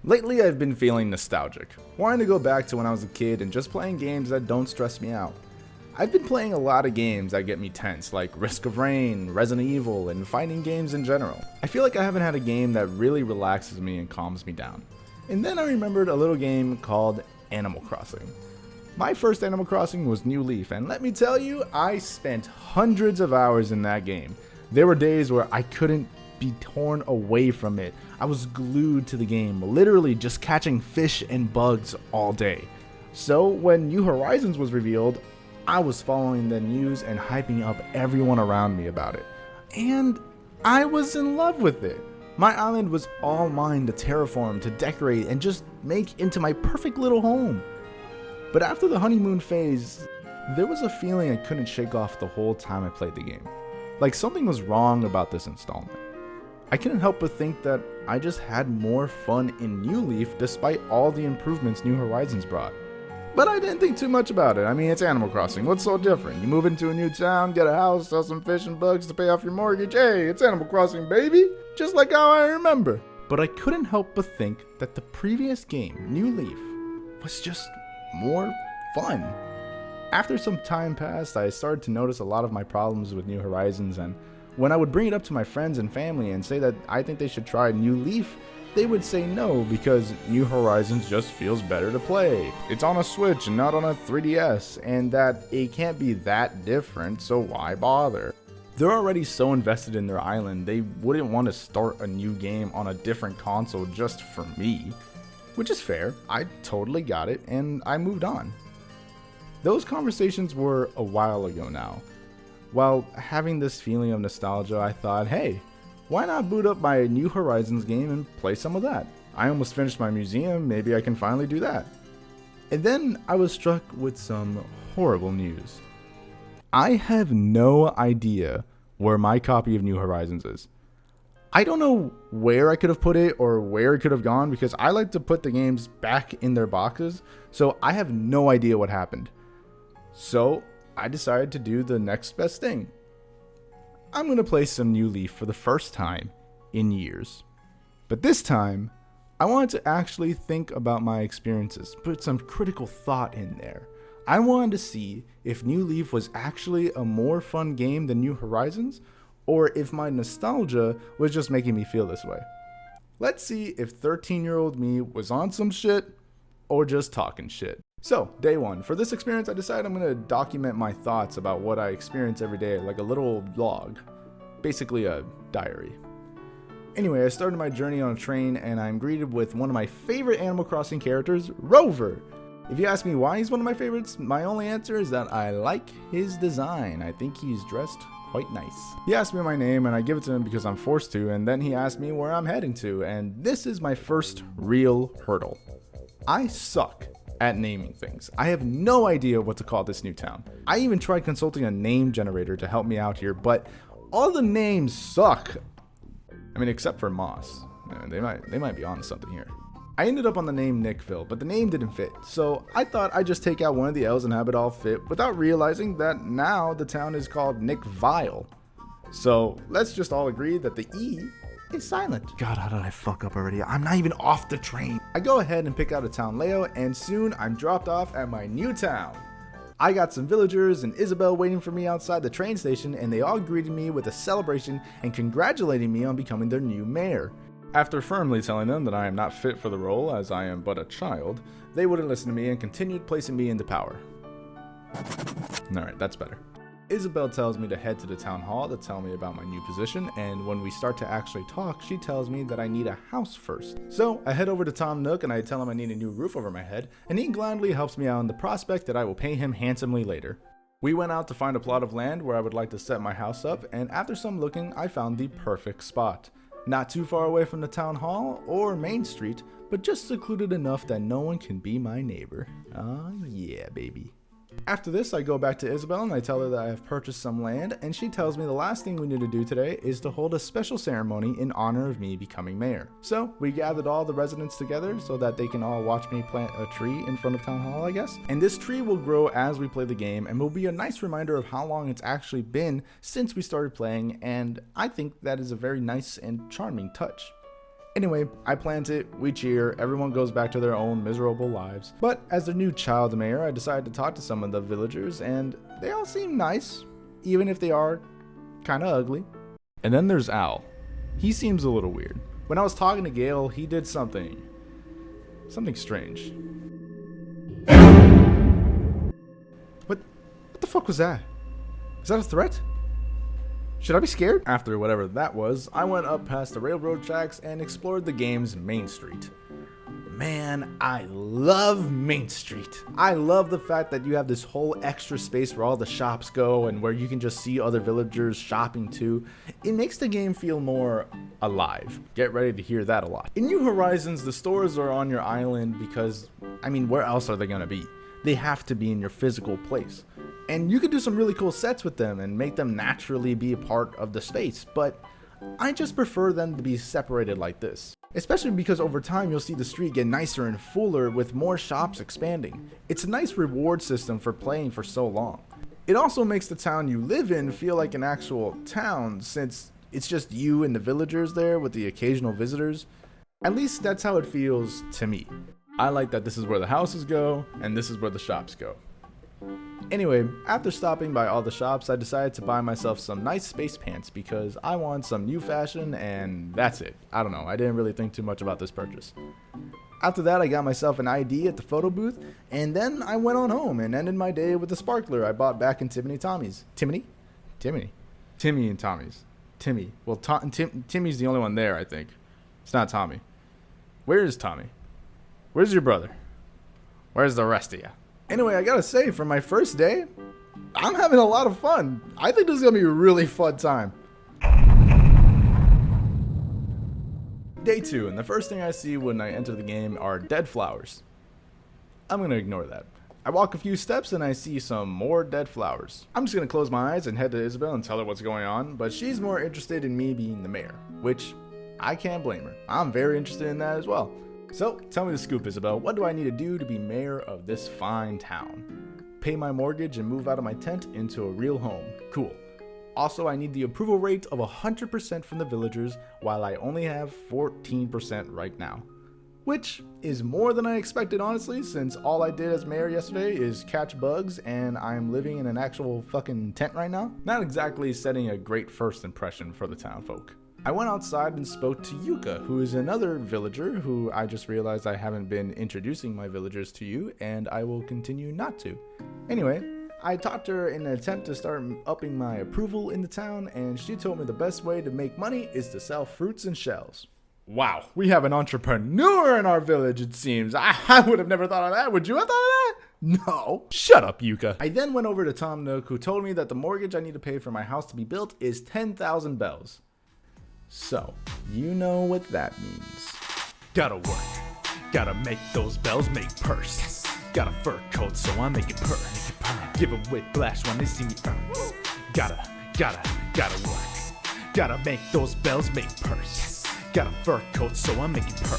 Lately I've been feeling nostalgic, wanting to go back to when I was a kid and just playing games that don't stress me out. I've been playing a lot of games that get me tense, like Risk of Rain, Resident Evil, and fighting games in general. I feel like I haven't had a game that really relaxes me and calms me down. And then I remembered a little game called Animal Crossing. My first Animal Crossing was New Leaf, and let me tell you, I spent hundreds of hours in that game. There were days where I couldn't be torn away from it. I was glued to the game, literally just catching fish and bugs all day. So when New Horizons was revealed, I was following the news and hyping up everyone around me about it. And I was in love with it. My island was all mine to terraform, to decorate, and just make into my perfect little home. But after the honeymoon phase, there was a feeling I couldn't shake off the whole time I played the game. Like something was wrong about this installment. I couldn't help but think that I just had more fun in New Leaf despite all the improvements New Horizons brought. But I didn't think too much about it. I mean, it's Animal Crossing. What's so different? You move into a new town, get a house, sell some fish and bugs to pay off your mortgage. Hey, it's Animal Crossing, baby! Just like how I remember. But I couldn't help but think that the previous game, New Leaf, was just more fun. After some time passed, I started to notice a lot of my problems with New Horizons, and when I would bring it up to my friends and family and say that I think they should try New Leaf, they would say no because New Horizons just feels better to play. It's on a Switch and not on a 3DS, and that it can't be that different, so why bother? They're already so invested in their island, they wouldn't want to start a new game on a different console just for me. Which is fair, I totally got it, and I moved on. Those conversations were a while ago now. While having this feeling of nostalgia, I thought, hey, why not boot up my New Horizons game and play some of that? I almost finished my museum, maybe I can finally do that. And then I was struck with some horrible news. I have no idea where my copy of New Horizons is. I don't know where I could have put it or where it could have gone because I like to put the games back in their boxes, so I have no idea what happened. So I decided to do the next best thing. I'm going to play some New Leaf for the first time in years. But this time, I wanted to actually think about my experiences, put some critical thought in there. I wanted to see if New Leaf was actually a more fun game than New Horizons, or if my nostalgia was just making me feel this way. Let's see if 13-year-old me was on some shit, or just talking shit. So, day one. For this experience, I decided I'm going to document my thoughts about what I experience every day, like a little log. Basically a diary. Anyway, I started my journey on a train, and I'm greeted with one of my favorite Animal Crossing characters, Rover. If you ask me why he's one of my favorites, my only answer is that I like his design. I think he's dressed quite nice. He asked me my name, and I give it to him because I'm forced to, and then he asked me where I'm heading to, and this is my first real hurdle. I suck at naming things. I have no idea what to call this new town. I even tried consulting a name generator to help me out here, but all the names suck. I mean, except for Moss. They might be on something here. I ended up on the name Nickville, but the name didn't fit, so I thought I'd just take out one of the L's and have it all fit without realizing that now the town is called Nickville. So let's just all agree that the E is silent. God, how did I fuck up already? I'm not even off the train. I go ahead and pick out a town layout, and soon I'm dropped off at my new town. I got some villagers and Isabel waiting for me outside the train station, and they all greeted me with a celebration and congratulating me on becoming their new mayor. After firmly telling them that I am not fit for the role as I am but a child, they wouldn't listen to me and continued placing me into power. Alright, that's better. Isabel tells me to head to the town hall to tell me about my new position, and when we start to actually talk, she tells me that I need a house first. So I head over to Tom Nook and I tell him I need a new roof over my head, and he gladly helps me out in the prospect that I will pay him handsomely later. We went out to find a plot of land where I would like to set my house up, and after some looking, I found the perfect spot. Not too far away from the town hall or Main Street, but just secluded enough that no one can be my neighbor. Ah, yeah, baby. After this, I go back to Isabel and I tell her that I have purchased some land, and she tells me the last thing we need to do today is to hold a special ceremony in honor of me becoming mayor. So we gathered all the residents together so that they can all watch me plant a tree in front of town hall, I guess. And this tree will grow as we play the game and will be a nice reminder of how long it's actually been since we started playing, and I think that is a very nice and charming touch. Anyway, I plant it, we cheer, everyone goes back to their own miserable lives. But as the new child mayor, I decided to talk to some of the villagers, and they all seem nice, even if they are kinda ugly. And then there's Al. He seems a little weird. When I was talking to Gale, he did something strange. What the fuck was that? Is that a threat? Should I be scared? After whatever that was, I went up past the railroad tracks and explored the game's Main Street. Man, I love Main Street. I love the fact that you have this whole extra space where all the shops go and where you can just see other villagers shopping too. It makes the game feel more alive. Get ready to hear that a lot. In New Horizons, the stores are on your island because, I mean, where else are they gonna be? They have to be in your physical place. And you can do some really cool sets with them and make them naturally be a part of the space, but I just prefer them to be separated like this. Especially because over time you'll see the street get nicer and fuller with more shops expanding. It's a nice reward system for playing for so long. It also makes the town you live in feel like an actual town since it's just you and the villagers there with the occasional visitors. At least that's how it feels to me. I like that this is where the houses go and this is where the shops go. Anyway, after stopping by all the shops, I decided to buy myself some nice space pants because I want some new fashion and that's it. I don't know, I didn't really think too much about this purchase. After that, I got myself an ID at the photo booth and then I went on home and ended my day with a sparkler I bought back in Timmy and Tommy's. Timmy and Tommy's. Timmy. Well, Timmy's the only one there, I think. It's not Tommy. Where is Tommy? Where's your brother? Where's the rest of you? Anyway, I gotta say, for my first day, I'm having a lot of fun. I think this is gonna be a really fun time. Day 2, and the first thing I see when I enter the game are dead flowers. I'm gonna ignore that. I walk a few steps and I see some more dead flowers. I'm just gonna close my eyes and head to Isabel and tell her what's going on, but she's more interested in me being the mayor, which I can't blame her. I'm very interested in that as well. So, tell me the scoop, Isabel. What do I need to do to be mayor of this fine town? Pay my mortgage and move out of my tent into a real home. Cool. Also, I need the approval rate of 100% from the villagers, while I only have 14% right now. Which is more than I expected, honestly, since all I did as mayor yesterday is catch bugs and I'm living in an actual fucking tent right now. Not exactly setting a great first impression for the town folk. I went outside and spoke to Yuka, who is another villager who I just realized I haven't been introducing my villagers to you, and I will continue not to. Anyway, I talked to her in an attempt to start upping my approval in the town, and she told me the best way to make money is to sell fruits and shells. Wow, we have an entrepreneur in our village, it seems. I would have never thought of that. Would you have thought of that? No. Shut up, Yuka. I then went over to Tom Nook, who told me that the mortgage I need to pay for my house to be built is 10,000 bells. So, you know what that means. Gotta work. Gotta make those bells make purse. Got a fur coat, so I make it purr. Give a whiplash when they see me earn. Gotta work. Gotta make those bells make purse. Got a fur coat, so I make it purr.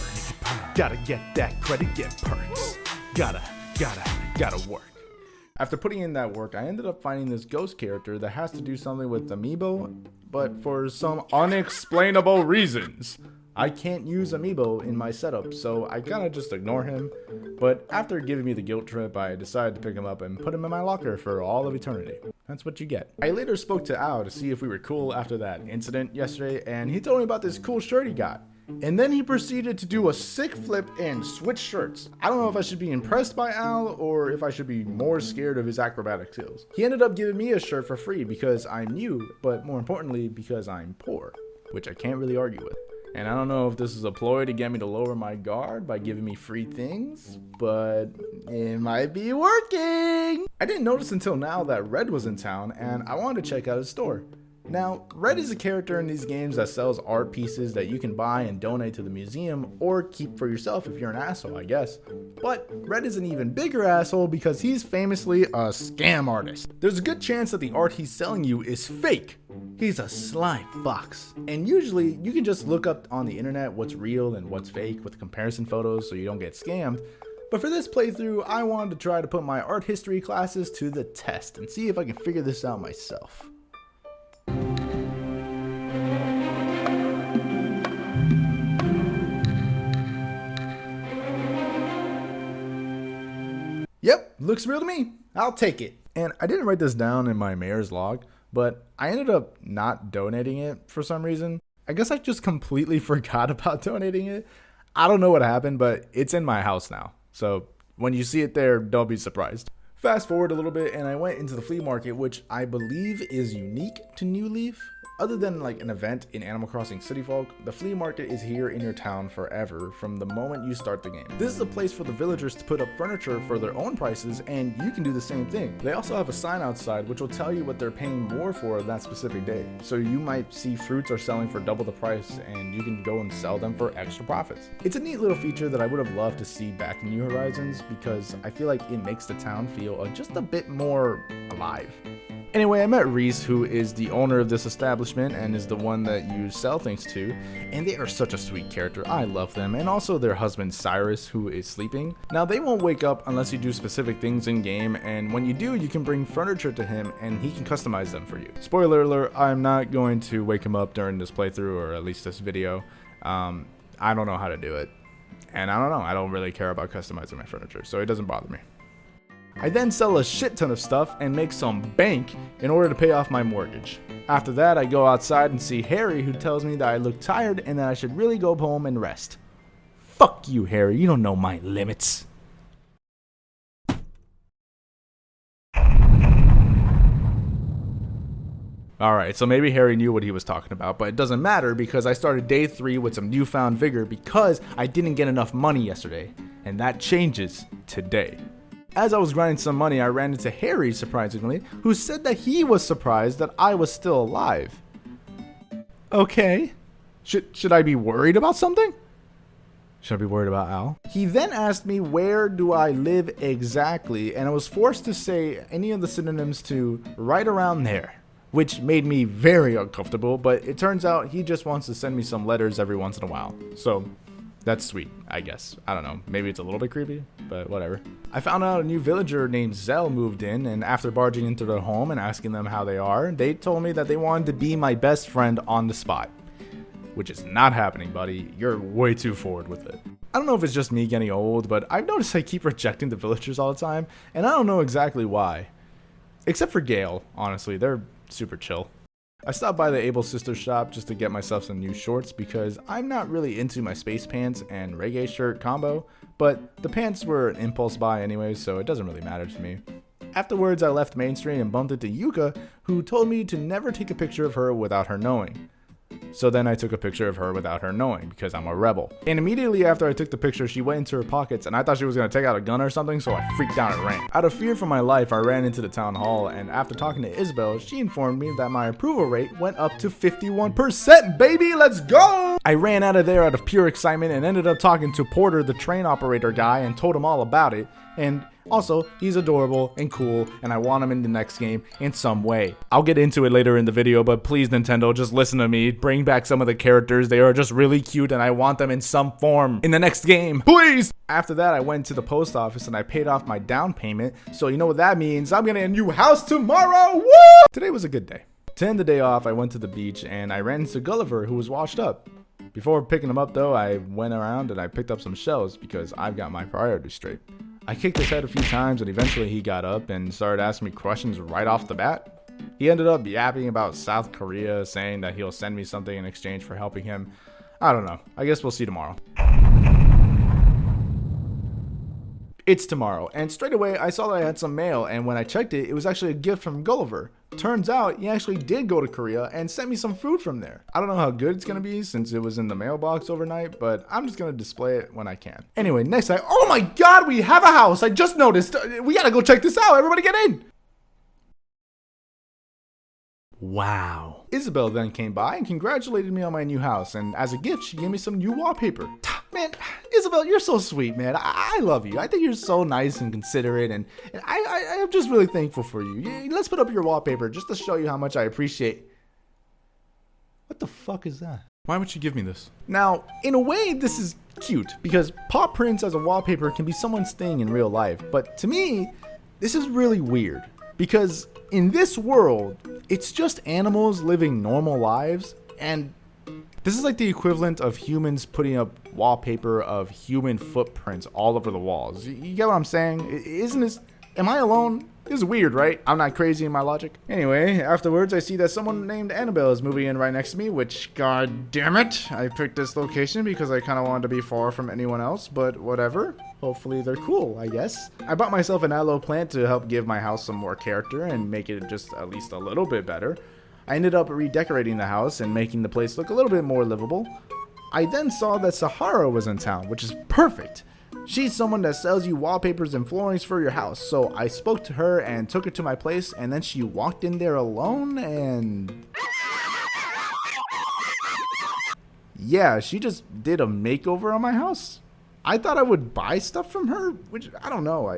Gotta get that credit, get perks. Gotta work. After putting in that work, I ended up finding this ghost character that has to do something with Amiibo, but for some unexplainable reasons, I can't use Amiibo in my setup, so I kinda just ignore him. But after giving me the guilt trip, I decided to pick him up and put him in my locker for all of eternity. That's what you get. I later spoke to Al to see if we were cool after that incident yesterday, and he told me about this cool shirt he got. And then he proceeded to do a sick flip and switch shirts. I don't know if I should be impressed by Al or if I should be more scared of his acrobatic skills. He ended up giving me a shirt for free because I'm new, but more importantly because I'm poor, which I can't really argue with. And I don't know if this is a ploy to get me to lower my guard by giving me free things, but it might be working. I didn't notice until now that Red was in town and I wanted to check out his store. Now, Red is a character in these games that sells art pieces that you can buy and donate to the museum or keep for yourself if you're an asshole, I guess. But Red is an even bigger asshole because he's famously a scam artist. There's a good chance that the art he's selling you is fake. He's a sly fox. And usually you can just look up on the internet what's real and what's fake with comparison photos so you don't get scammed. But for this playthrough, I wanted to try to put my art history classes to the test and see if I can figure this out myself. Yep, looks real to me. I'll take it. And I didn't write this down in my mayor's log, but I ended up not donating it for some reason. I guess I just completely forgot about donating it. I don't know what happened, but it's in my house now. So when you see it there, don't be surprised. Fast forward a little bit and I went into the flea market, which I believe is unique to New Leaf. Other than like an event in Animal Crossing City Folk, the flea market is here in your town forever from the moment you start the game. This is a place for the villagers to put up furniture for their own prices, and you can do the same thing. They also have a sign outside which will tell you what they're paying more for that specific day. So you might see fruits are selling for double the price and you can go and sell them for extra profits. It's a neat little feature that I would have loved to see back in New Horizons because I feel like it makes the town feel just a bit more alive. Anyway, I met Reese, who is the owner of this establishment and is the one that you sell things to, and they are such a sweet character. I love them, and also their husband Cyrus, who is sleeping. Now, they won't wake up unless you do specific things in game, and when you do, you can bring furniture to him and he can customize them for you. Spoiler alert, I'm not going to wake him up during this playthrough, or at least this video. I don't know how to do it, and I don't know, I don't really care about customizing my furniture, so it doesn't bother me. I then sell a shit ton of stuff and make some bank in order to pay off my mortgage. After that, I go outside and see Harry, who tells me that I look tired and that I should really go home and rest. Fuck you, Harry, you don't know my limits. Alright, so maybe Harry knew what he was talking about, but it doesn't matter because I started day 3 with some newfound vigor because I didn't get enough money yesterday, and that changes today. As I was grinding some money, I ran into Harry, surprisingly, who said that he was surprised that I was still alive. Okay. Should I be worried about something? Should I be worried about Al? He then asked me where do I live exactly, and I was forced to say any of the synonyms to right around there, which made me very uncomfortable, but it turns out he just wants to send me some letters every once in a while. So that's sweet, I guess. I don't know. Maybe it's a little bit creepy, but whatever. I found out a new villager named Zell moved in, and after barging into their home and asking them how they are, they told me that they wanted to be my best friend on the spot. Which is not happening, buddy. You're way too forward with it. I don't know if it's just me getting old, but I've noticed I keep rejecting the villagers all the time, and I don't know exactly why. Except for Gale, honestly. They're super chill. I stopped by the Able Sisters shop just to get myself some new shorts because I'm not really into my space pants and reggae shirt combo, but the pants were an impulse buy anyway, so it doesn't really matter to me. Afterwards, I left Main Street and bumped into Yuka, who told me to never take a picture of her without her knowing. So then I took a picture of her without her knowing because I'm a rebel. And immediately after I took the picture, she went into her pockets and I thought she was going to take out a gun or something, so I freaked out and ran. Out of fear for my life, I ran into the town hall, and after talking to Isabel, she informed me that my approval rate went up to 51%, baby, let's go! I ran out of there out of pure excitement and ended up talking to Porter, the train operator guy, and told him all about it. And also, he's adorable and cool, and I want him in the next game in some way. I'll get into it later in the video, but please, Nintendo, just listen to me. Bring back some of the characters. They are just really cute, and I want them in some form in the next game. Please! After that, I went to the post office, and I paid off my down payment, so you know what that means. I'm getting a new house tomorrow! Woo! Today was a good day. To end the day off, I went to the beach, and I ran into Gulliver, who was washed up. Before picking him up, though, I went around and I picked up some shells because I've got my priorities straight. I kicked his head a few times and eventually he got up and started asking me questions right off the bat. He ended up yapping about South Korea, saying that he'll send me something in exchange for helping him. I don't know. I guess we'll see tomorrow. It's tomorrow, and straight away I saw that I had some mail, and when I checked it, it was actually a gift from Gulliver. Turns out he actually did go to Korea and sent me some food from there. I don't know how good it's gonna be since it was in the mailbox overnight, but I'm just gonna display it when I can. Anyway, next oh my god, we have a house! I just noticed! We gotta go check this out! Everybody get in! Wow. Isabel then came by and congratulated me on my new house, and as a gift, she gave me some new wallpaper. Man, Isabel, you're so sweet, man. I love you. I think you're so nice and considerate, and I'm just really thankful for you. Let's put up your wallpaper just to show you how much I appreciate. What the fuck is that? Why would you give me this? Now, in a way, this is cute, because paw prints as a wallpaper can be someone staying in real life, but to me, this is really weird, because in this world, it's just animals living normal lives, and This is like the equivalent of humans putting up wallpaper of human footprints all over the walls. You get what I'm saying? Isn't this... Am I alone? This is weird, right? I'm not crazy in my logic. Anyway, afterwards I see that someone named Annabelle is moving in right next to me, which, god damn it, I picked this location because I kind of wanted to be far from anyone else, but whatever. Hopefully they're cool, I guess. I bought myself an aloe plant to help give my house some more character and make it just at least a little bit better. I ended up redecorating the house and making the place look a little bit more livable. I then saw that Sahara was in town, which is perfect. She's someone that sells you wallpapers and floorings for your house, so I spoke to her and took her to my place, and then she walked in there alone and... yeah, she just did a makeover on my house. I thought I would buy stuff from her, which, I don't know,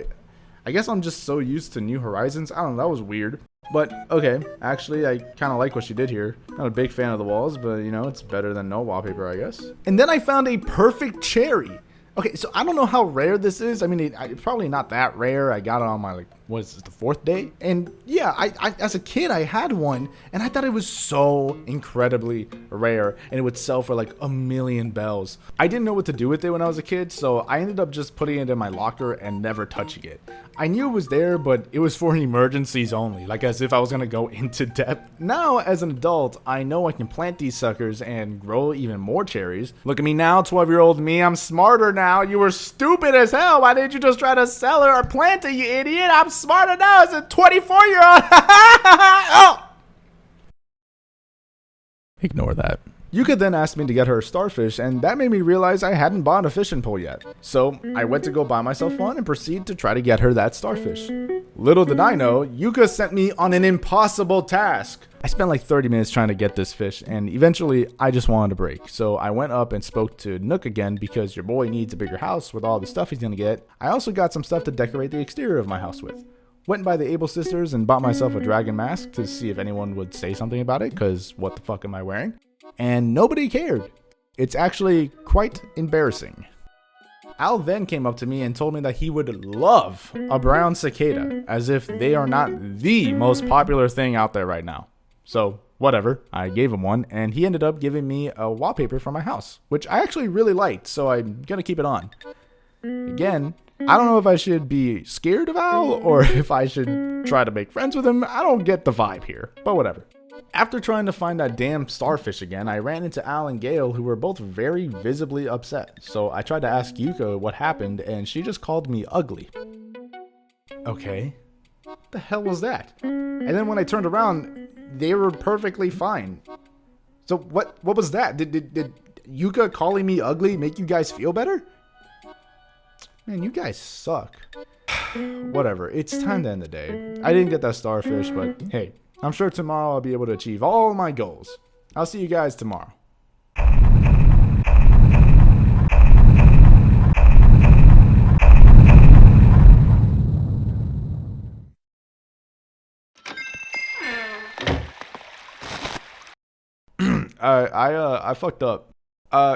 I guess I'm just so used to New Horizons. I don't know, that was weird. But, okay, actually, I kind of like what she did here. Not a big fan of the walls, but, you know, it's better than no wallpaper, I guess. And then I found a perfect cherry. Okay, so I don't know how rare this is. I mean, it's probably not that rare. I got it on my, like, what is this, the 4th day? And yeah, I as a kid, I had one, and I thought it was so incredibly rare, and it would sell for like a million bells. I didn't know what to do with it when I was a kid, so I ended up just putting it in my locker and never touching it. I knew it was there, but it was for emergencies only, like as if I was gonna go into depth. Now, as an adult, I know I can plant these suckers and grow even more cherries. Look at me now, 12-year-old me, I'm smarter now. You were stupid as hell. Why didn't you just try to sell it or plant it, you idiot? I'm smarter now as a 24-year-old. Oh! Ignore that. Yuka then asked me to get her a starfish, and that made me realize I hadn't bought a fishing pole yet. So I went to go buy myself one and proceed to try to get her that starfish. Little did I know, Yuka sent me on an impossible task. I spent like 30 minutes trying to get this fish, and eventually I just wanted a break. So I went up and spoke to Nook again because your boy needs a bigger house with all the stuff he's gonna get. I also got some stuff to decorate the exterior of my house with. Went by the Able Sisters and bought myself a dragon mask to see if anyone would say something about it, because what the fuck am I wearing? And nobody cared. It's actually quite embarrassing. Al then came up to me and told me that he would love a brown cicada, as if they are not the most popular thing out there right now. So, whatever, I gave him one, and he ended up giving me a wallpaper for my house, which I actually really liked, so I'm gonna keep it on. Again, I don't know if I should be scared of Al, or if I should try to make friends with him. I don't get the vibe here, but whatever. After trying to find that damn starfish again, I ran into Al and Gale, who were both very visibly upset. So I tried to ask Yuka what happened, and she just called me ugly. Okay, what the hell was that? And then when I turned around, they were perfectly fine. So what was that? Did Yuka calling me ugly make you guys feel better? Man, you guys suck. Whatever, it's time to end the day. I didn't get that starfish, but hey, I'm sure tomorrow I'll be able to achieve all my goals. I'll see you guys tomorrow. I fucked up.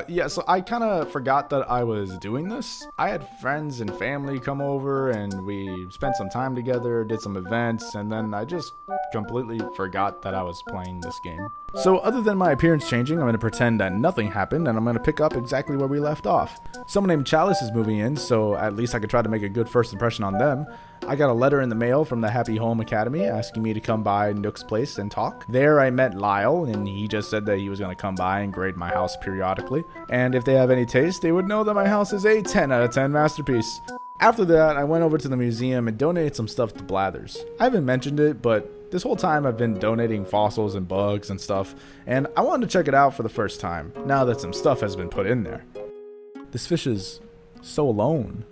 Yeah, so I kind of forgot that I was doing this. I had friends and family come over and we spent some time together, did some events, and then I just completely forgot that I was playing this game. So other than my appearance changing, I'm going to pretend that nothing happened and I'm going to pick up exactly where we left off. Someone named Chalice is moving in, so at least I could try to make a good first impression on them. I got a letter in the mail from the Happy Home Academy asking me to come by Nook's place and talk. There I met Lyle, and he just said that he was going to come by and grade my house periodically. And if they have any taste, they would know that my house is a 10 out of 10 masterpiece. After that, I went over to the museum and donated some stuff to Blathers. I haven't mentioned it, but this whole time I've been donating fossils and bugs and stuff, and I wanted to check it out for the first time, now that some stuff has been put in there. This fish is so alone.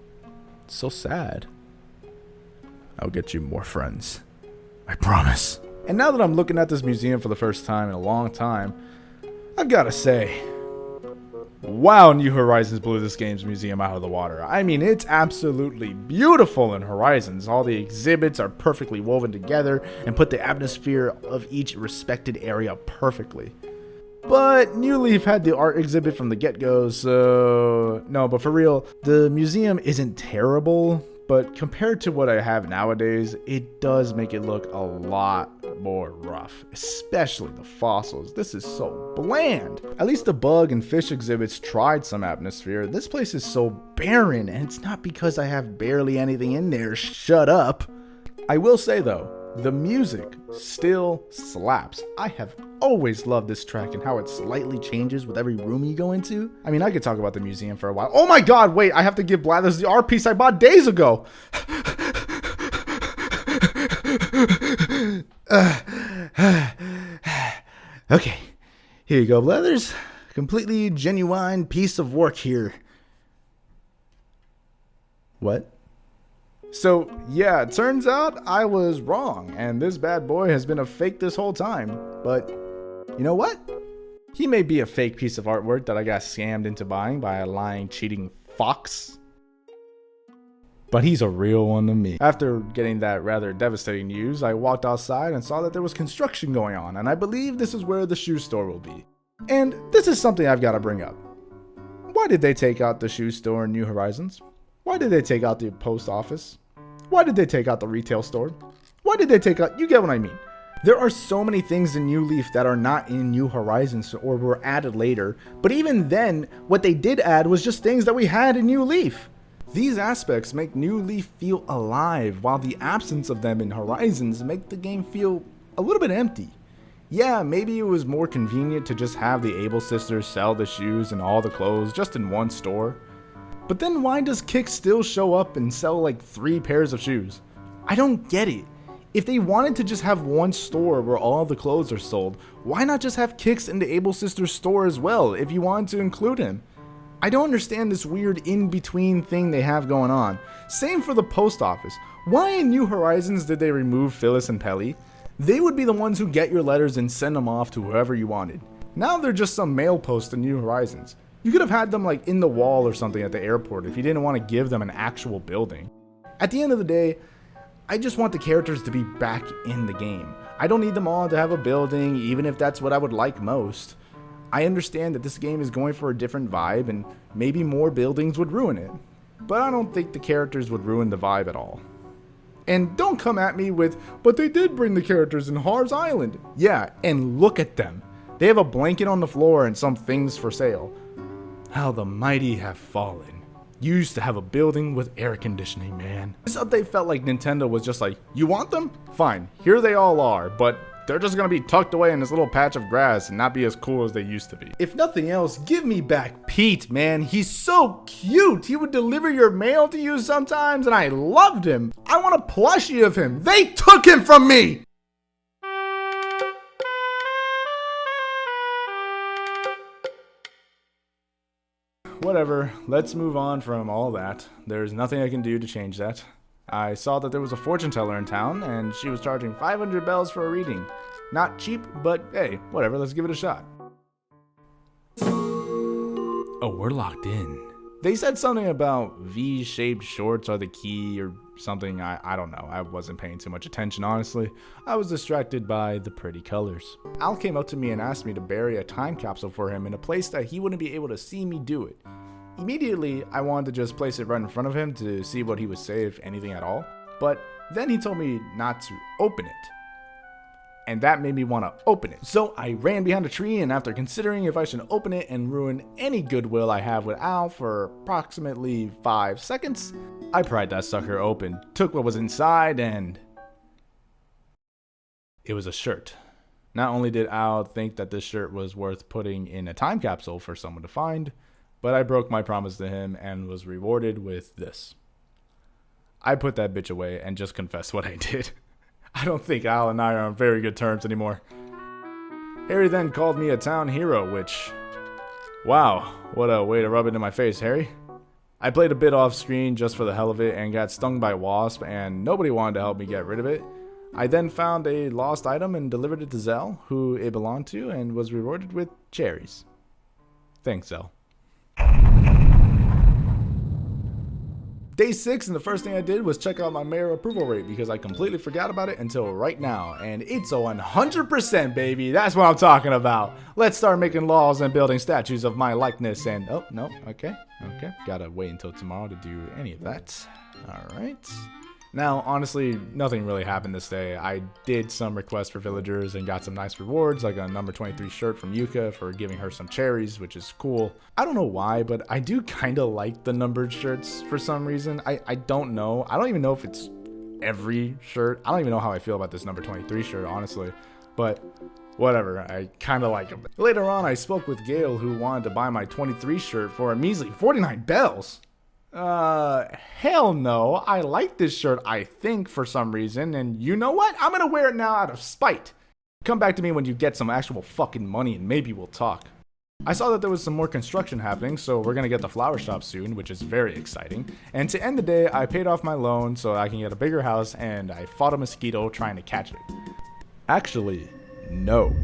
It's so sad. I'll get you more friends. I promise. And now that I'm looking at this museum for the first time in a long time, I've got to say, wow, New Horizons blew this game's museum out of the water. I mean, it's absolutely beautiful in Horizons. All the exhibits are perfectly woven together and put the atmosphere of each respected area perfectly. But New Leaf had the art exhibit from the get-go, so... No, but for real, the museum isn't terrible, but compared to what I have nowadays, it does make it look a lot more rough, especially the fossils. This is so bland. At least the bug and fish exhibits tried some atmosphere. This place is so barren, and it's not because I have barely anything in there. Shut up. I will say though, the music still slaps. I have always loved this track and how it slightly changes with every room you go into. I mean, I could talk about the museum for a while. Oh my god, wait, I have to give Blathers the art piece I bought days ago. Okay, here you go, Blathers. Completely genuine piece of work here. What? So, yeah, it turns out I was wrong, and this bad boy has been a fake this whole time. But, you know what? He may be a fake piece of artwork that I got scammed into buying by a lying, cheating fox. But he's a real one to me. After getting that rather devastating news, I walked outside and saw that there was construction going on, and I believe this is where the shoe store will be. And this is something I've got to bring up. Why did they take out the shoe store in New Horizons? Why did they take out the post office? Why did they take out the retail store? Why did they take out... You get what I mean. There are so many things in New Leaf that are not in New Horizons or were added later. But even then, what they did add was just things that we had in New Leaf. These aspects make New Leaf feel alive, while the absence of them in Horizons make the game feel a little bit empty. Yeah, maybe it was more convenient to just have the Able sisters sell the shoes and all the clothes just in one store. But then why does Kick still show up and sell like 3 pairs of shoes? I don't get it. If they wanted to just have one store where all the clothes are sold, why not just have Kicks in the Able Sisters store as well if you wanted to include him? I don't understand this weird in-between thing they have going on. Same for the post office. Why in New Horizons did they remove Phyllis and Pelly? They would be the ones who get your letters and send them off to whoever you wanted. Now they're just some mail post in New Horizons. You could have had them like in the wall or something at the airport if you didn't want to give them an actual building. At the end of the day, I just want the characters to be back in the game. I don't need them all to have a building, even if that's what I would like most. I understand that this game is going for a different vibe and maybe more buildings would ruin it. But I don't think the characters would ruin the vibe at all. And don't come at me with, but they did bring the characters in Har's Island. Yeah, and look at them. They have a blanket on the floor and some things for sale. How the mighty have fallen. You used to have a building with air conditioning, man. This update felt like Nintendo was just like, you want them? Fine, here they all are, but they're just gonna be tucked away in this little patch of grass and not be as cool as they used to be. If nothing else, give me back Pete, man. He's so cute. He would deliver your mail to you sometimes, and I loved him. I want a plushie of him. They took him from me! Whatever, let's move on from all that. There's nothing I can do to change that. I saw that there was a fortune teller in town, and she was charging 500 bells for a reading. Not cheap, but hey, whatever, let's give it a shot. Oh, we're locked in. They said something about V-shaped shorts are the key or something. I don't know. I wasn't paying too much attention, honestly. I was distracted by the pretty colors. Al came up to me and asked me to bury a time capsule for him in a place that he wouldn't be able to see me do it. Immediately, I wanted to just place it right in front of him to see what he would say, if anything at all. But then he told me not to open it. And that made me want to open it. So I ran behind a tree, and after considering if I should open it and ruin any goodwill I have with Al for approximately 5 seconds, I pried that sucker open, took what was inside, and it was a shirt. Not only did Al think that this shirt was worth putting in a time capsule for someone to find, but I broke my promise to him and was rewarded with this. I put that bitch away and just confessed what I did. I don't think Al and I are on very good terms anymore. Harry then called me a town hero, which... wow, what a way to rub it in my face, Harry. I played a bit off screen just for the hell of it and got stung by a wasp, and nobody wanted to help me get rid of it. I then found a lost item and delivered it to Zell, who it belonged to, and was rewarded with cherries. Thanks, Zell. Day 6, and the first thing I did was check out my mayor approval rate because I completely forgot about it until right now. And it's a 100%, baby. That's what I'm talking about. Let's start making laws and building statues of my likeness and... oh, no, okay. Gotta wait until tomorrow to do any of that. Alright. Now, honestly, nothing really happened this day. I did some requests for villagers and got some nice rewards, like a number 23 shirt from Yuka for giving her some cherries, which is cool. I don't know why, but I do kind of like the numbered shirts for some reason. I don't know. I don't even know if it's every shirt. I don't even know how I feel about this number 23 shirt, honestly. But whatever, I kind of like them. Later on, I spoke with Gale, who wanted to buy my 23 shirt for a measly 49 bells. Hell no. I like this shirt, I think, for some reason, and you know what? I'm gonna wear it now out of spite. Come back to me when you get some actual fucking money and maybe we'll talk. I saw that there was some more construction happening, so we're gonna get the flower shop soon, which is very exciting. And to end the day, I paid off my loan so I can get a bigger house, and I fought a mosquito trying to catch it. Actually, no.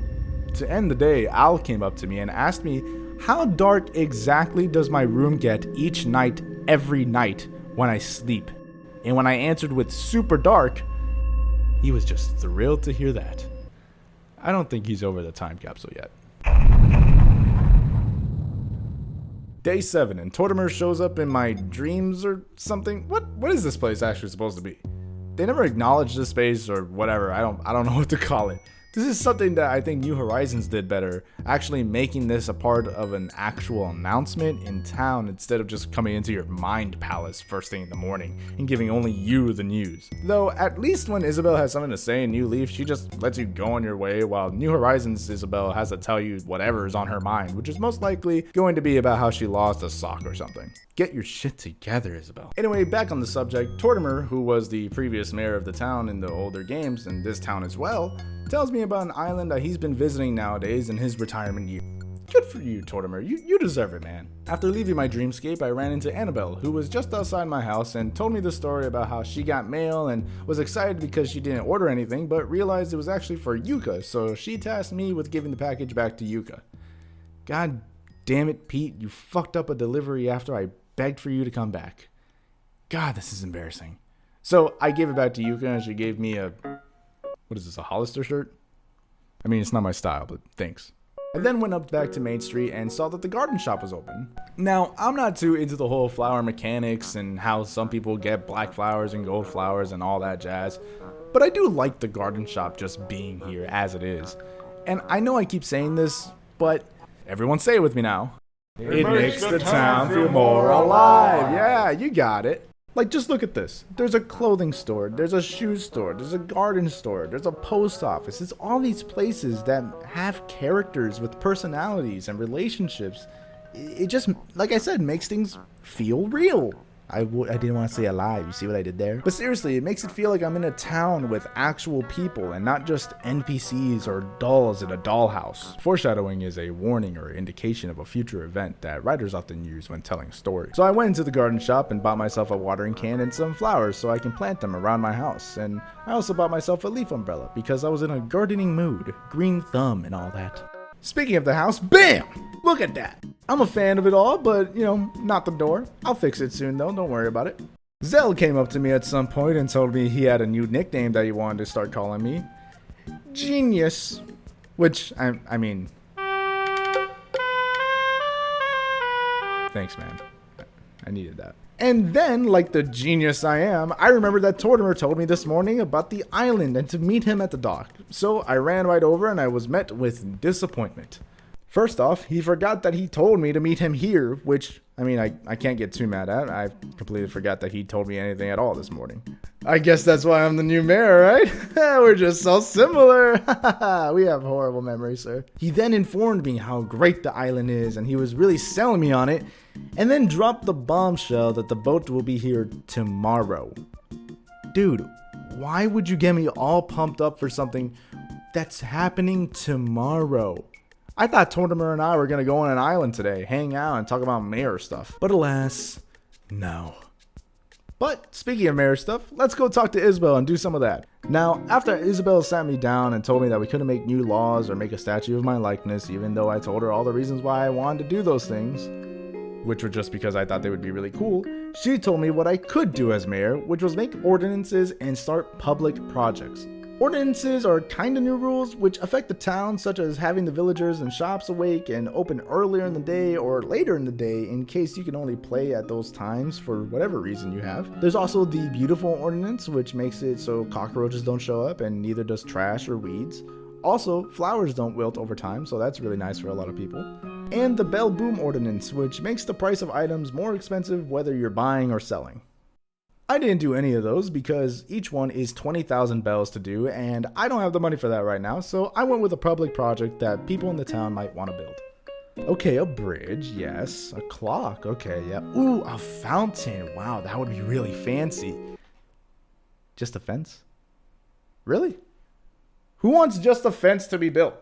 To end the day, Al came up to me and asked me, how dark exactly does my room get each night, every night, when I sleep? And when I answered with super dark, he was just thrilled to hear that. I don't think he's over the time capsule yet. Day 7, and Tortimer shows up in my dreams or something. What is this place actually supposed to be? They never acknowledged this space or whatever. I don't know what to call it. This is something that I think New Horizons did better, actually making this a part of an actual announcement in town instead of just coming into your mind palace first thing in the morning and giving only you the news. Though at least when Isabelle has something to say in New Leaf, she just lets you go on your way, while New Horizons Isabelle has to tell you whatever is on her mind, which is most likely going to be about how she lost a sock or something. Get your shit together, Isabelle. Anyway, back on the subject, Tortimer, who was the previous mayor of the town in the older games, and this town as well, tells me about an island that he's been visiting nowadays in his retirement year. Good for you, Tortimer. You deserve it, man. After leaving my dreamscape, I ran into Annabelle, who was just outside my house and told me the story about how she got mail and was excited because she didn't order anything, but realized it was actually for Yuka, so she tasked me with giving the package back to Yuka. God damn it, Pete, you fucked up a delivery after I begged for you to come back. God, this is embarrassing. So I gave it back to Yuka and she gave me a... what is this, a Hollister shirt? I mean, it's not my style, but thanks. I then went up back to Main Street and saw that the garden shop was open. Now, I'm not too into the whole flower mechanics and how some people get black flowers and gold flowers and all that jazz, but I do like the garden shop just being here as it is. And I know I keep saying this, but everyone say it with me now. It makes the town feel more alive. Yeah, you got it. Like, just look at this. There's a clothing store, there's a shoe store, there's a garden store, there's a post office. It's all these places that have characters with personalities and relationships. It just, like I said, makes things feel real. I didn't want to say alive, you see what I did there? But seriously, it makes it feel like I'm in a town with actual people and not just NPCs or dolls in a dollhouse. Foreshadowing is a warning or indication of a future event that writers often use when telling a story. So I went into the garden shop and bought myself a watering can and some flowers so I can plant them around my house. And I also bought myself a leaf umbrella because I was in a gardening mood, green thumb and all that. Speaking of the house, BAM! Look at that! I'm a fan of it all, but, you know, not the door. I'll fix it soon though, don't worry about it. Zell came up to me at some point and told me he had a new nickname that he wanted to start calling me. Genius. Which, I mean... thanks, man. I needed that. And then, like the genius I am, I remembered that Tortimer told me this morning about the island and to meet him at the dock. So I ran right over and I was met with disappointment. First off, he forgot that he told me to meet him here, which, I mean, I can't get too mad at. I completely forgot that he told me anything at all this morning. I guess that's why I'm the new mayor, right? We're just so similar. We have horrible memories, sir. He then informed me how great the island is, and he was really selling me on it, and then dropped the bombshell that the boat will be here tomorrow. Dude, why would you get me all pumped up for something that's happening tomorrow? I thought Tortimer and I were going to go on an island today, hang out and talk about mayor stuff. But alas, no. But speaking of mayor stuff, let's go talk to Isabelle and do some of that. Now, after Isabelle sat me down and told me that we couldn't make new laws or make a statue of my likeness, even though I told her all the reasons why I wanted to do those things, which were just because I thought they would be really cool, she told me what I could do as mayor, which was make ordinances and start public projects. Ordinances are kinda new rules which affect the town, such as having the villagers and shops awake and open earlier in the day or later in the day in case you can only play at those times for whatever reason you have. There's also the beautiful ordinance, which makes it so cockroaches don't show up and neither does trash or weeds. Also, flowers don't wilt over time, so that's really nice for a lot of people. And the bell boom ordinance, which makes the price of items more expensive whether you're buying or selling. I didn't do any of those because each one is 20,000 bells to do and I don't have the money for that right now, so I went with a public project that people in the town might want to build. Okay, a bridge, yes. A clock, okay, yeah. Ooh, a fountain. Wow, that would be really fancy. Just a fence? Really? Who wants just a fence to be built?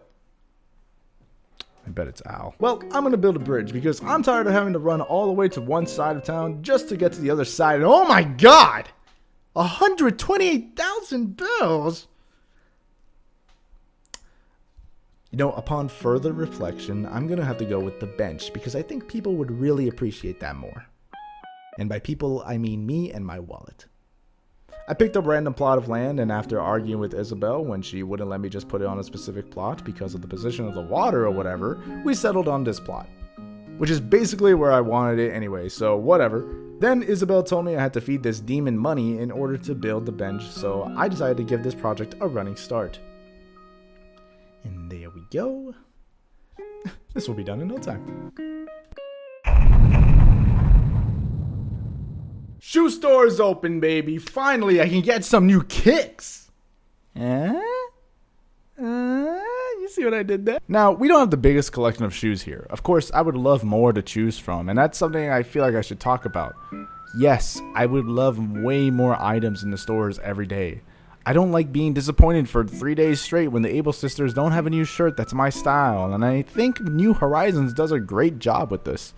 I bet it's Al. Well, I'm gonna build a bridge because I'm tired of having to run all the way to one side of town just to get to the other side. And oh my god! 128,000 bells! You know, upon further reflection, I'm gonna have to go with the bench because I think people would really appreciate that more. And by people, I mean me and my wallet. I picked up a random plot of land, and after arguing with Isabel when she wouldn't let me just put it on a specific plot because of the position of the water or whatever, we settled on this plot. Which is basically where I wanted it anyway, so whatever. Then Isabel told me I had to feed this demon money in order to build the bench, so I decided to give this project a running start. And there we go. This will be done in no time. Shoe store is open, baby. Finally, I can get some new kicks. You see what I did there? Now, we don't have the biggest collection of shoes here. Of course, I would love more to choose from, and that's something I feel like I should talk about. Yes, I would love way more items in the stores every day. I don't like being disappointed for 3 days straight when the Able Sisters don't have a new shirt that's my style, and I think New Horizons does a great job with this.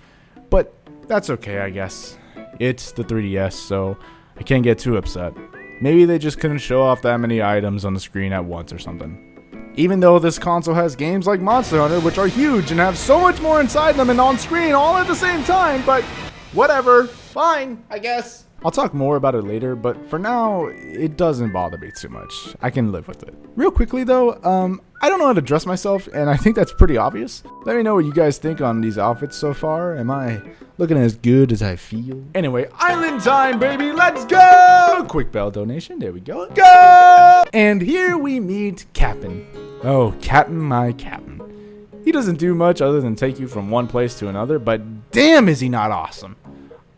But that's okay, I guess. It's the 3DS, so I can't get too upset. Maybe they just couldn't show off that many items on the screen at once or something. Even though this console has games like Monster Hunter, which are huge and have so much more inside them and on screen all at the same time, but whatever, fine, I guess. I'll talk more about it later, but for now, it doesn't bother me too much. I can live with it. Real quickly though, I don't know how to dress myself, and I think that's pretty obvious. Let me know what you guys think on these outfits so far. Am I looking as good as I feel? Anyway, island time, baby, let's go! Quick bell donation, there we go. Go! And here we meet Captain. Oh, Captain, my Captain. He doesn't do much other than take you from one place to another, but damn is he not awesome.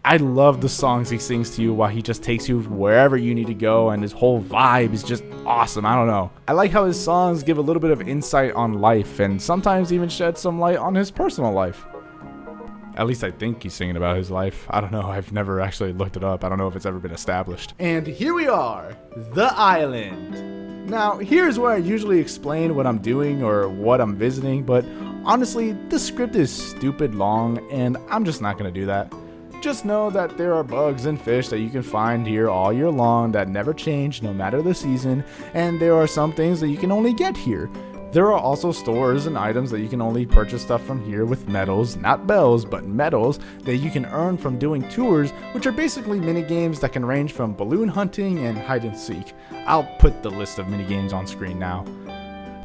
I love the songs he sings to you while he just takes you wherever you need to go, and his whole vibe is just awesome. I don't know. I like how his songs give a little bit of insight on life and sometimes even shed some light on his personal life. At least I think he's singing about his life. I don't know. I've never actually looked it up. I don't know if it's ever been established. And here we are, the island. Now, here's where I usually explain what I'm doing or what I'm visiting, but honestly, this script is stupid long, and I'm just not going to do that. Just know that there are bugs and fish that you can find here all year long that never change no matter the season, and there are some things that you can only get here. There are also stores and items that you can only purchase stuff from here with medals, not bells, but medals that you can earn from doing tours, which are basically minigames that can range from balloon hunting and hide and seek. I'll put the list of minigames on screen now.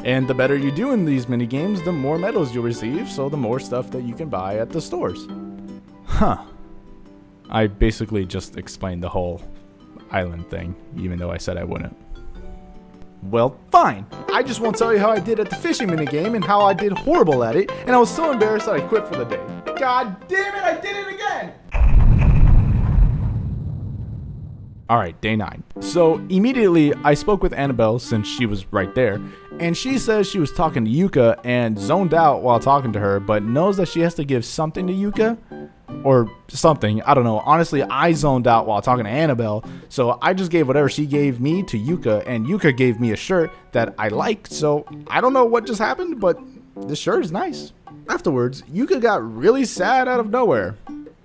And the better you do in these minigames, the more medals you'll receive, so the more stuff that you can buy at the stores. Huh. I basically just explained the whole island thing, even though I said I wouldn't. Well, fine. I just won't tell you how I did at the fishing minigame and how I did horrible at it, and I was so embarrassed that I quit for the day. God damn it, I did it again! Alright, day 9. So, immediately, I spoke with Annabelle since she was right there, and she says she was talking to Yuka and zoned out while talking to her, but knows that she has to give something to Yuka. Or something, I don't know. Honestly, I zoned out while talking to Annabelle, so I just gave whatever she gave me to Yuka, and Yuka gave me a shirt that I liked, so I don't know what just happened, but this shirt is nice. Afterwards, Yuka got really sad out of nowhere.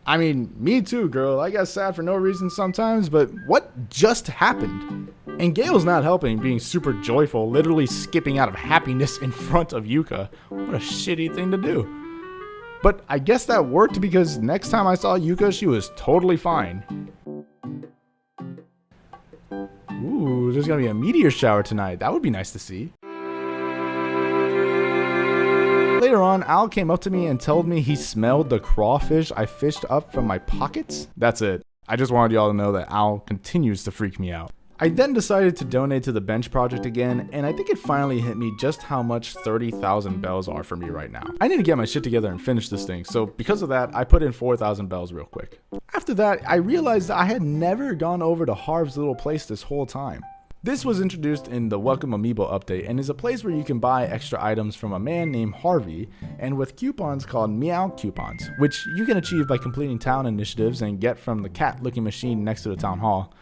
I mean, me too, girl. I get sad for no reason sometimes, but what just happened? And Gale's not helping, being super joyful, literally skipping out of happiness in front of Yuka. What a shitty thing to do. But I guess that worked because next time I saw Yuka, she was totally fine. Ooh, there's gonna be a meteor shower tonight. That would be nice to see. Later on, Al came up to me and told me he smelled the crawfish I fished up from my pockets. That's it. I just wanted y'all to know that Al continues to freak me out. I then decided to donate to the bench project again, and I think it finally hit me just how much 30,000 bells are for me right now. I need to get my shit together and finish this thing, so because of that, I put in 4,000 bells real quick. After that, I realized that I had never gone over to Harv's little place this whole time. This was introduced in the Welcome Amiibo update and is a place where you can buy extra items from a man named Harvey and with coupons called Meow Coupons, which you can achieve by completing town initiatives and get from the cat-looking machine next to the town hall.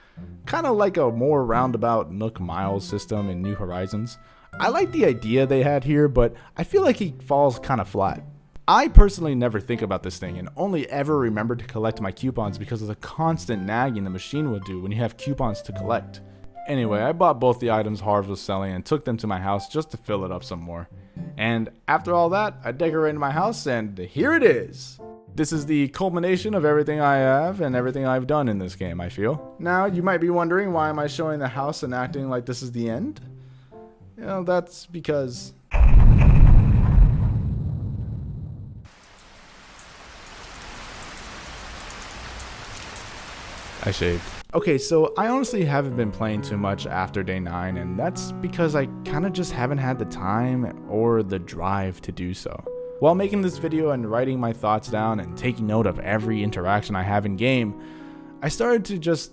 Kind of like a more roundabout Nook Miles system in New Horizons. I like the idea they had here, but I feel like he falls kind of flat. I personally never think about this thing and only ever remember to collect my coupons because of the constant nagging the machine will do when you have coupons to collect. Anyway, I bought both the items Harv was selling and took them to my house just to fill it up some more. And after all that, I decorated my house and here it is. This is the culmination of everything I have and everything I've done in this game, I feel. Now, you might be wondering, why am I showing the house and acting like this is the end? You know, that's because... I shaved. Okay, so I honestly haven't been playing too much after day 9, and that's because I kind of just haven't had the time or the drive to do so. While making this video and writing my thoughts down and taking note of every interaction I have in game, I started to just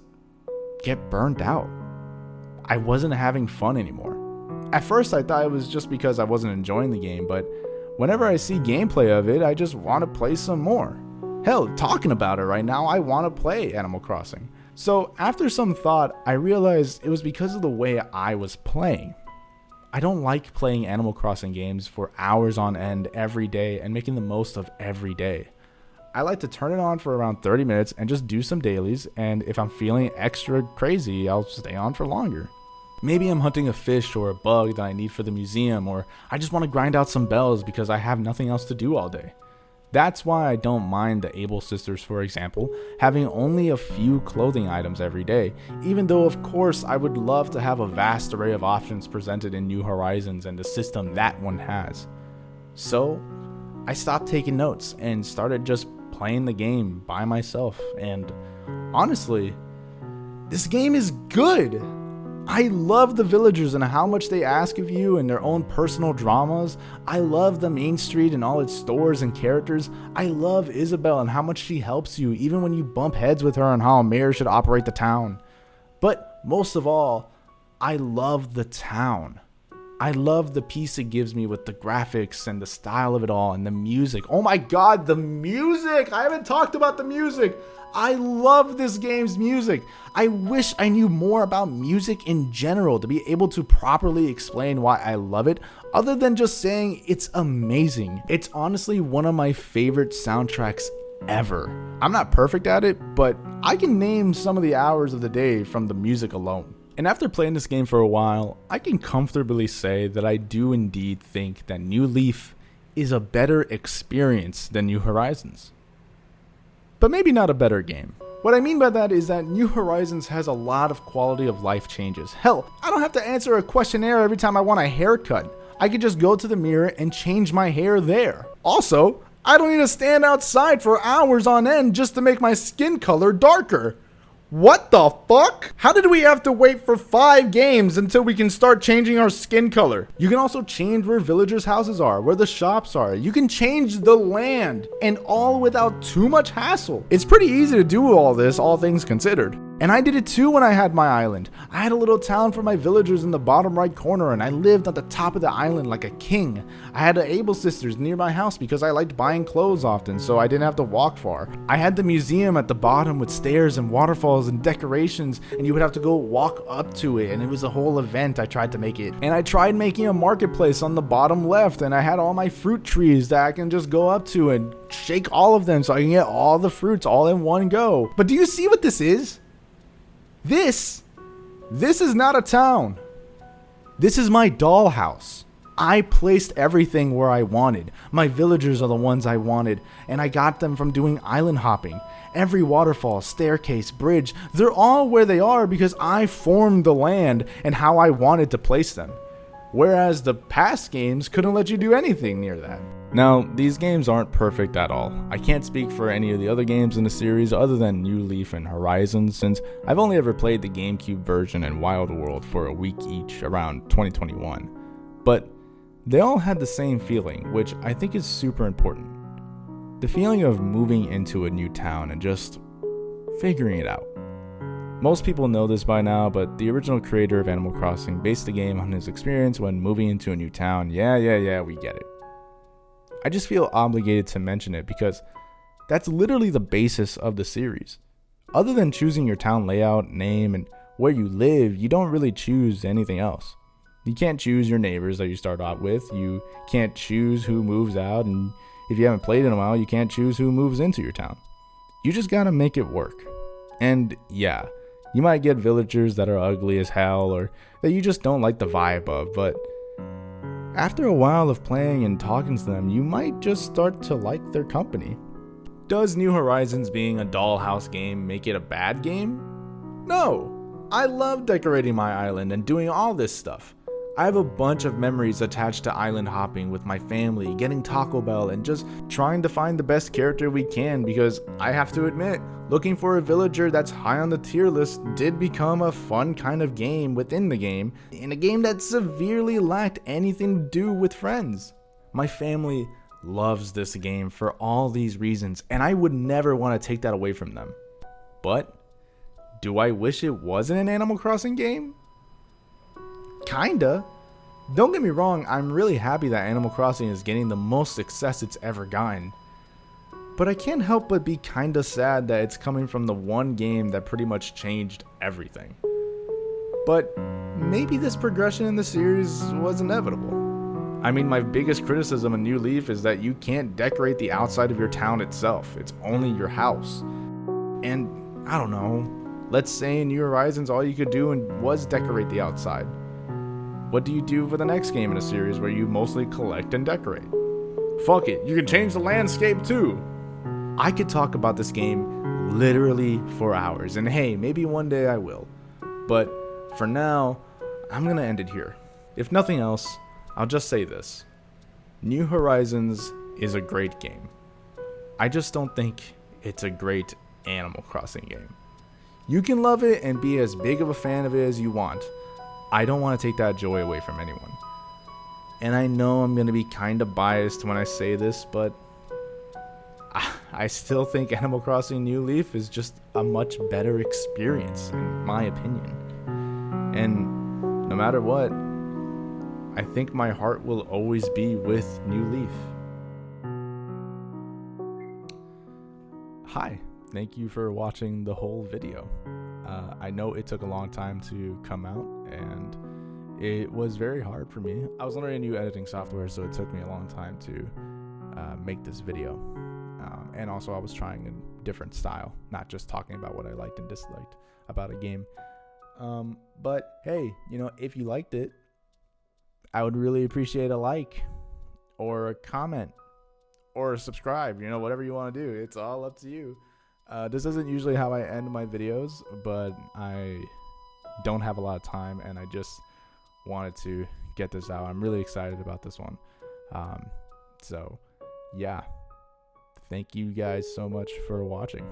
get burnt out. I wasn't having fun anymore. At first I thought it was just because I wasn't enjoying the game, but whenever I see gameplay of it, I just want to play some more. Hell, talking about it right now, I want to play Animal Crossing. So after some thought, I realized it was because of the way I was playing. I don't like playing Animal Crossing games for hours on end every day and making the most of every day. I like to turn it on for around 30 minutes and just do some dailies, and if I'm feeling extra crazy, I'll stay on for longer. Maybe I'm hunting a fish or a bug that I need for the museum, or I just want to grind out some bells because I have nothing else to do all day. That's why I don't mind the Able sisters, for example, having only a few clothing items every day, even though of course I would love to have a vast array of options presented in New Horizons and the system that one has. So I stopped taking notes and started just playing the game by myself, and honestly, this game is good. I love the villagers and how much they ask of you and their own personal dramas. I love the main street and all its stores and characters. I love Isabelle and how much she helps you even when you bump heads with her on how a mayor should operate the town. But most of all, I love the town. I love the peace it gives me with the graphics and the style of it all and the music. Oh my god, the music! I haven't talked about the music! I love this game's music. I wish I knew more about music in general to be able to properly explain why I love it, other than just saying it's amazing. It's honestly one of my favorite soundtracks ever. I'm not perfect at it, but I can name some of the hours of the day from the music alone. And after playing this game for a while, I can comfortably say that I do indeed think that New Leaf is a better experience than New Horizons. But maybe not a better game. What I mean by that is that New Horizons has a lot of quality of life changes. Hell, I don't have to answer a questionnaire every time I want a haircut. I could just go to the mirror and change my hair there. Also, I don't need to stand outside for hours on end just to make my skin color darker. What the fuck? How did we have to wait for 5 games until we can start changing our skin color? You can also change where villagers' houses are, where the shops are. You can change the land, and all without too much hassle. It's pretty easy to do all this, all things considered. And I did it too when I had my island. I had a little town for my villagers in the bottom right corner, and I lived at the top of the island like a king. I had the Able sisters near my house because I liked buying clothes often, so I didn't have to walk far. I had the museum at the bottom with stairs and waterfalls and decorations, and you would have to go walk up to it, and it was a whole event. I tried to make it. And I tried making a marketplace on the bottom left, and I had all my fruit trees that I can just go up to and shake all of them so I can get all the fruits all in one go. But do you see what this is? This is not a town. This is my dollhouse. I placed everything where I wanted. My villagers are the ones I wanted, and I got them from doing island hopping. Every waterfall, staircase, bridge, they're all where they are because I formed the land and how I wanted to place them. Whereas the past games couldn't let you do anything near that. Now, these games aren't perfect at all. I can't speak for any of the other games in the series other than New Leaf and Horizon, since I've only ever played the GameCube version and Wild World for a week each around 2021. But they all had the same feeling, which I think is super important. The feeling of moving into a new town and just figuring it out. Most people know this by now, but the original creator of Animal Crossing based the game on his experience when moving into a new town. Yeah, we get it. I just feel obligated to mention it because that's literally the basis of the series. Other than choosing your town layout, name, and where you live, you don't really choose anything else. You can't choose your neighbors that you start out with, you can't choose who moves out, and if you haven't played in a while, you can't choose who moves into your town. You just gotta make it work. And yeah, you might get villagers that are ugly as hell or that you just don't like the vibe of, but after a while of playing and talking to them, you might just start to like their company. Does New Horizons being a dollhouse game make it a bad game? No! I love decorating my island and doing all this stuff. I have a bunch of memories attached to island hopping with my family, getting Taco Bell, and just trying to find the best character we can because I have to admit, looking for a villager that's high on the tier list did become a fun kind of game within the game, in a game that severely lacked anything to do with friends. My family loves this game for all these reasons, and I would never want to take that away from them. But do I wish it wasn't an Animal Crossing game? Kinda. Don't get me wrong, I'm really happy that Animal Crossing is getting the most success it's ever gotten. But I can't help but be kinda sad that it's coming from the one game that pretty much changed everything. But maybe this progression in the series was inevitable. I mean, my biggest criticism of New Leaf is that you can't decorate the outside of your town itself. It's only your house. And I don't know, let's say in New Horizons all you could do was decorate the outside. What do you do for the next game in a series where you mostly collect and decorate? Fuck it, you can change the landscape too. I could talk about this game literally for hours, and hey, maybe one day I will. But for now, I'm gonna end it here. If nothing else, I'll just say this. New Horizons is a great game. I just don't think it's a great Animal Crossing game. You can love it and be as big of a fan of it as you want. I don't want to take that joy away from anyone. And I know I'm going to be kind of biased when I say this, but I still think Animal Crossing New Leaf is just a much better experience, in my opinion. And no matter what, I think my heart will always be with New Leaf. Hi, thank you for watching the whole video. I know it took a long time to come out, and it was very hard for me. I was learning a new editing software, so it took me a long time to make this video. And also I was trying a different style, not just talking about what I liked and disliked about a game. But hey, if you liked it, I would really appreciate a like or a comment or a subscribe, whatever you want to do. It's all up to you. This isn't usually how I end my videos, but I don't have a lot of time and I just wanted to get this out. I'm really excited about this one. So yeah, thank you guys so much for watching.